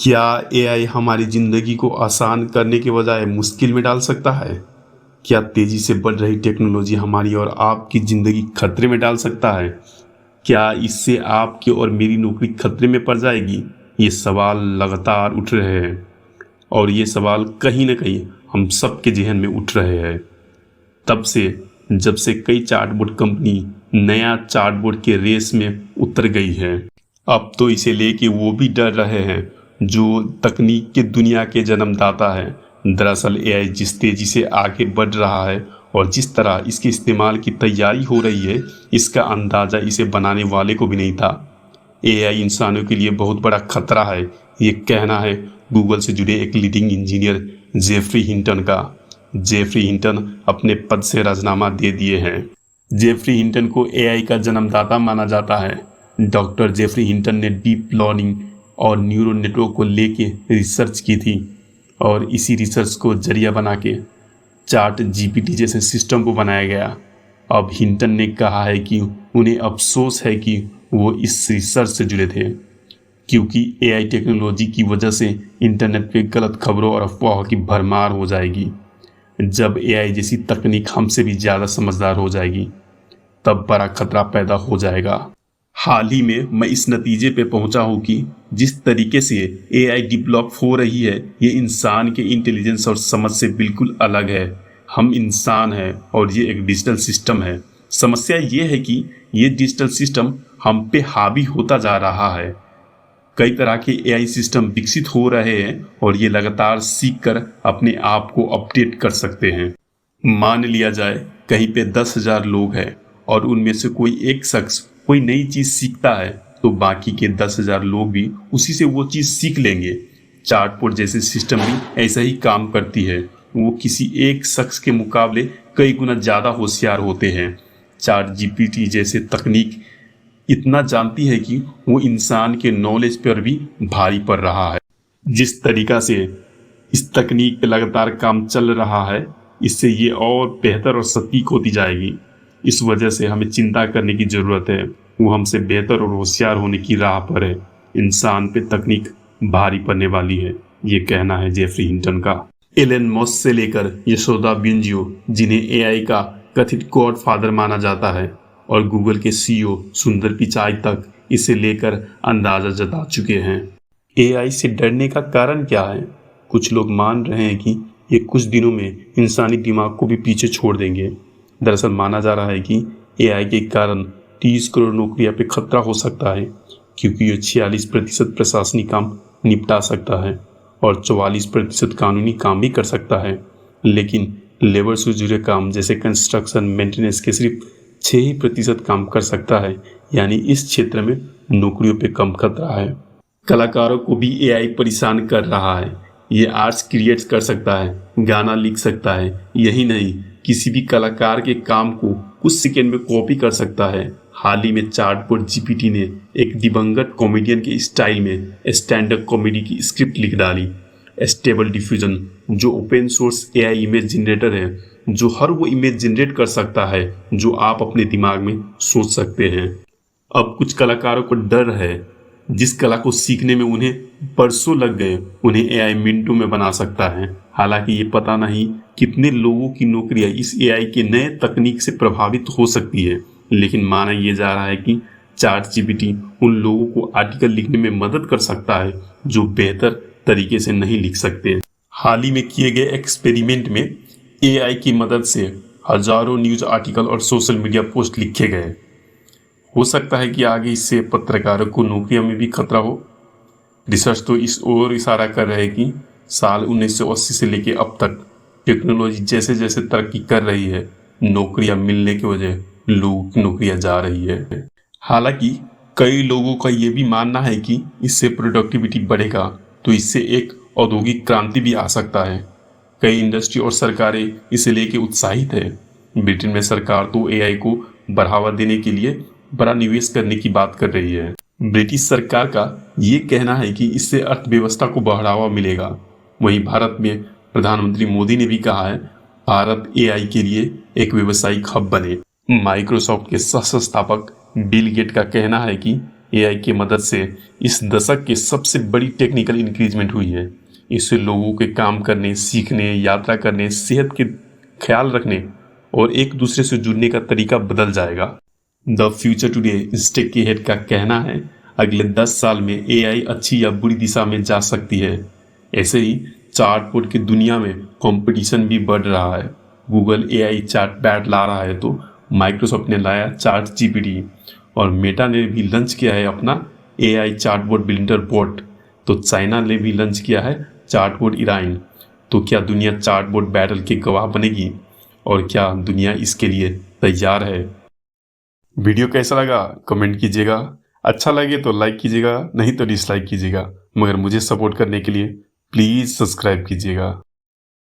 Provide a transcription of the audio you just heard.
क्या एआई हमारी ज़िंदगी को आसान करने के बजाय मुश्किल में डाल सकता है? क्या तेज़ी से बढ़ रही टेक्नोलॉजी हमारी और आपकी ज़िंदगी खतरे में डाल सकता है? क्या इससे आपकी और मेरी नौकरी खतरे में पड़ जाएगी? ये सवाल लगातार उठ रहे हैं और ये सवाल कहीं न कहीं हम सबके ज़हन में उठ रहे हैं। तब से जब से कई चार्टबोर्ड कंपनी नया चार्टबोर्ड के रेस में उतर गई है। अब तो इसे लेके वो भी डर रहे हैं जो तकनीक के दुनिया के जन्मदाता है। दरअसल एआई जिस तेजी से आगे बढ़ रहा है और जिस तरह इसके इस्तेमाल की तैयारी हो रही है, इसका अंदाज़ा इसे बनाने वाले को भी नहीं था। एआई इंसानों के लिए बहुत बड़ा खतरा है, ये कहना है गूगल से जुड़े एक लीडिंग इंजीनियर जेफरी हिंटन का। जेफरी हिंटन अपने पद से राजीनामा दे दिए हैं। जेफरी हिंटन को एआई का जन्मदाता माना जाता है। डॉक्टर जेफरी हिंटन ने डीप लर्निंग और न्यूरल नेटवर्क को लेके रिसर्च की थी और इसी रिसर्च को जरिया बना के चार्ट जीपीटी जैसे सिस्टम को बनाया गया। अब हिंटन ने कहा है कि उन्हें अफसोस है कि वो इस रिसर्च से जुड़े थे, क्योंकि एआई टेक्नोलॉजी की वजह से इंटरनेट पे गलत खबरों और अफवाहों की भरमार हो जाएगी। जब एआई जैसी तकनीक हमसे भी ज़्यादा समझदार हो जाएगी, तब बड़ा खतरा पैदा हो जाएगा। हाल ही में मैं इस नतीजे पे पहुंचा हूं कि जिस तरीके से एआई डेवलप हो रही है, ये इंसान के इंटेलिजेंस और समझ से बिल्कुल अलग है। हम इंसान हैं और ये एक डिजिटल सिस्टम है। समस्या ये है कि ये डिजिटल सिस्टम हम पे हावी होता जा रहा है। कई तरह के एआई सिस्टम विकसित हो रहे हैं और ये लगातार सीख कर अपने आप को अपडेट कर सकते हैं। मान लिया जाए कहीं पे 10,000 लोग हैं और उनमें से कोई एक शख्स कोई नई चीज़ सीखता है, तो बाकी के 10,000 लोग भी उसी से वो चीज़ सीख लेंगे। चार्टबोर्ड जैसे सिस्टम भी ऐसा ही काम करती है। वो किसी एक शख्स के मुकाबले कई गुना ज़्यादा होशियार होते हैं। चार्ट जीपीटी जैसे तकनीक इतना जानती है कि वो इंसान के नॉलेज पर भी भारी पड़ रहा है। जिस तरीका से इस तकनीक पे लगातार काम चल रहा है, इससे ये और बेहतर और सटीक होती जाएगी। इस वजह से हमें चिंता करने की ज़रूरत है। वो हमसे बेहतर और होशियार होने की राह पर है। इंसान पे तकनीक भारी पड़ने वाली है, ये कहना है जेफरी हिंटन का। एलन मस्क से लेकर यशोदा बिंजियो, जिन्हें एआई का कथित गॉड फादर माना जाता है, और गूगल के सीईओ सुंदर पिचाई तक इसे लेकर अंदाज़ा जता चुके हैं। एआई से डरने का कारण क्या है? कुछ लोग मान रहे हैं कि ये कुछ दिनों में इंसानी दिमाग को भी पीछे छोड़ देंगे। दरअसल माना जा रहा है कि एआई के कारण 30 करोड़ नौकरियां पे खतरा हो सकता है, क्योंकि ये 46% प्रशासनिक काम निपटा सकता है और 44% कानूनी काम भी कर सकता है। लेकिन लेबर से जुड़े काम जैसे कंस्ट्रक्शन, मेंटेनेंस के सिर्फ 6% काम कर सकता है। यानी इस क्षेत्र में नौकरियों पे कम खतरा है। कलाकारों को भी एआई परेशान कर रहा है। ये आर्ट्स क्रिएट कर सकता है, गाना लिख सकता है, यही नहीं किसी भी कलाकार के काम को कुछ सेकंड में कॉपी कर सकता है। हाल ही में चार्टबोर्ड जीपीटी ने एक दिवंगत कॉमेडियन के स्टाइल में स्टैंड अप कॉमेडी की स्क्रिप्ट लिख डाली। स्टेबल डिफ्यूजन, जो open source AI image generator है, जो हर वो इमेज जनरेट कर सकता है जो आप अपने दिमाग में सोच सकते हैं। अब कुछ कलाकारों को डर है, जिस कला को सीखने में उन्हें बरसों लग गए, उन्हें एआई मिनटों में बना सकता है। हालांकि ये पता नहीं कितने लोगों की नौकरियां इस एआई के नए तकनीक से प्रभावित हो सकती है, लेकिन माना यह जा रहा है कि चार्ट जीपीटी उन लोगों को आर्टिकल लिखने में मदद कर सकता है जो बेहतर तरीके से नहीं लिख सकते। हाल ही में किए गए एक्सपेरिमेंट में एआई की मदद से हजारों न्यूज आर्टिकल और सोशल मीडिया पोस्ट लिखे गए। हो सकता है कि आगे इससे पत्रकारों को नौकरियों में भी खतरा हो। रिसर्च तो इस ओर इशारा कर रहे हैं कि साल 1980 से लेकर अब तक टेक्नोलॉजी जैसे जैसे तरक्की कर रही है, नौकरियां मिलने के वजह लोगों की नौकरियां जा रही है। हालांकि कई लोगों का ये भी मानना है कि इससे प्रोडक्टिविटी बढ़ेगा, तो इससे एक औद्योगिक क्रांति भी आ सकता है। कई इंडस्ट्री और सरकारें इसे लेके उत्साहित है। ब्रिटेन में सरकार तो एआई को बढ़ावा देने के लिए बड़ा निवेश करने की बात कर रही है। ब्रिटिश सरकार का ये कहना है कि इससे अर्थव्यवस्था को बढ़ावा मिलेगा। वहीं भारत में प्रधानमंत्री मोदी ने भी कहा है, भारत एआई के लिए एक व्यावसायिक हब बने। माइक्रोसॉफ्ट के सह संस्थापक बिल गेट का कहना है कि एआई की मदद से इस दशक की सबसे बड़ी टेक्निकल इंक्रीजमेंट हुई है। इससे लोगों के काम करने, सीखने, यात्रा करने, सेहत के ख्याल रखने और एक दूसरे से जुड़ने का तरीका बदल जाएगा। द फ्यूचर टुडे इंस्टेक के हेड का कहना है, अगले 10 साल में एआई अच्छी या बुरी दिशा में जा सकती है। ऐसे ही चार्टबोर्ड की दुनिया में कंपटीशन भी बढ़ रहा है। गूगल एआई चैटबॉट ला रहा है तो माइक्रोसॉफ्ट ने लाया चार्ट जीपीटी और मेटा ने भी लॉन्च किया है अपना एआई चार्टबोर्ड बिल्डर बोट। तो चाइना ने भी लॉन्च किया है चार्टबोर्ड इराइन। तो क्या दुनिया चार्टबोर्ड बैटल के गवाह बनेगी और क्या दुनिया इसके लिए तैयार है? वीडियो कैसा लगा कमेंट कीजिएगा। अच्छा लगे तो लाइक कीजिएगा, नहीं तो डिसलाइक कीजिएगा, मगर मुझे सपोर्ट करने के लिए प्लीज़ सब्सक्राइब कीजिएगा।